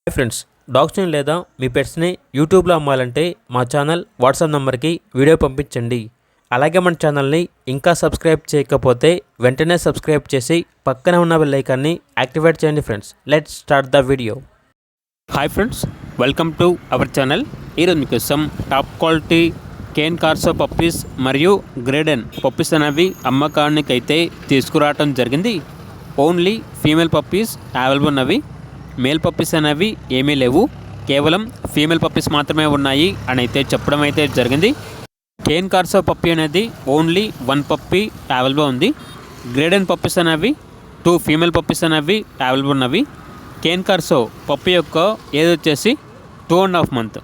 Hi friends, డాగ్స్ని లేదా మీ పెట్స్ని యూట్యూబ్లో అమ్మాలంటే మా ఛానల్ వాట్సాప్ నెంబర్కి వీడియో పంపించండి. అలాగే మన ఛానల్ని ఇంకా సబ్స్క్రైబ్ చేయకపోతే వెంటనే సబ్స్క్రైబ్ చేసి పక్కనే ఉన్న బెల్ ఐకాన్ని యాక్టివేట్ చేయండి. Friends, let's start the video. Hi friends, welcome to our channel. ఈరోజు మీకోసం టాప్ క్వాలిటీ కేన్ కార్సో పప్పీస్ మరియు గ్రేడెన్ పప్పీస్ అనేవి అమ్మకానికి అయితే తీసుకురావడం జరిగింది. ఓన్లీ ఫీమేల్ పప్పీస్ అవైలబుల్ ఉన్నవి. మేల్ పప్పీస్ అనేవి ఏమీ లేవు, కేవలం ఫీమేల్ పప్పీస్ మాత్రమే ఉన్నాయి అని అయితే చెప్పడం అయితే జరిగింది. కేన్ కార్సో పప్పీ అనేది ఓన్లీ 1 పప్పీ అవైలబుల్ ఉంది. గ్రేడెన్ పప్పీస్ అనేవి 2 ఫీమేల్ పప్పీస్ అనేవి అవైలబుల్ ఉన్నవి. కేన్ కార్సో పప్పీ యొక్క ఏజ్ వచ్చేసి 2.5 months.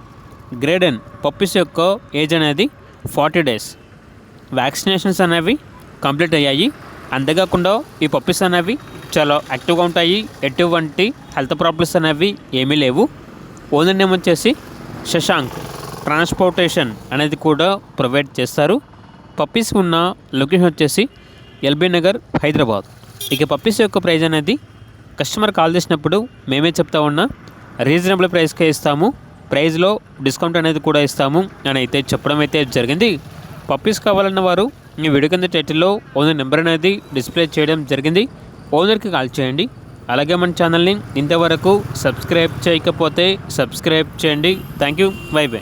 గ్రేడెన్ పప్పీస్ యొక్క ఏజ్ అనేది 40 days. వ్యాక్సినేషన్స్ అనేవి కంప్లీట్ అయ్యాయి. అంతేకాకుండా ఈ పప్పీస్ అనేవి చాలా యాక్టివ్గా ఉంటాయి. ఎటువంటి హెల్త్ ప్రాబ్లమ్స్ అనేవి ఏమీ లేవు. ఓనర్ నేమ్ వచ్చేసి శశాంక్. ట్రాన్స్పోర్టేషన్ అనేది కూడా ప్రొవైడ్ చేస్తారు. పప్పీస్ ఉన్న లొకేషన్ వచ్చేసి ఎల్బీ నగర్, హైదరాబాద్. ఇక పప్పీస్ యొక్క ప్రైస్ అనేది కస్టమర్ కాల్ చేసినప్పుడు మేమే చెప్తా ఉన్నా రీజనబుల్ ప్రైస్కే ఇస్తాము, ప్రైస్లో డిస్కౌంట్ అనేది కూడా ఇస్తాము అని అయితే చెప్పడం అయితే జరిగింది. పప్పీస్ కావాలన్న వారు ఈ వీడియో కింద టైటిల్లో ఓనర్ నెంబర్ అనేది డిస్ప్లే చేయడం జరిగింది. ఓనర్కి కాల్ చేయండి. అలాగే మన ఛానల్ని ఇంతవరకు సబ్స్క్రైబ్ చేయకపోతే సబ్స్క్రైబ్ చేయండి. Thank you. By by.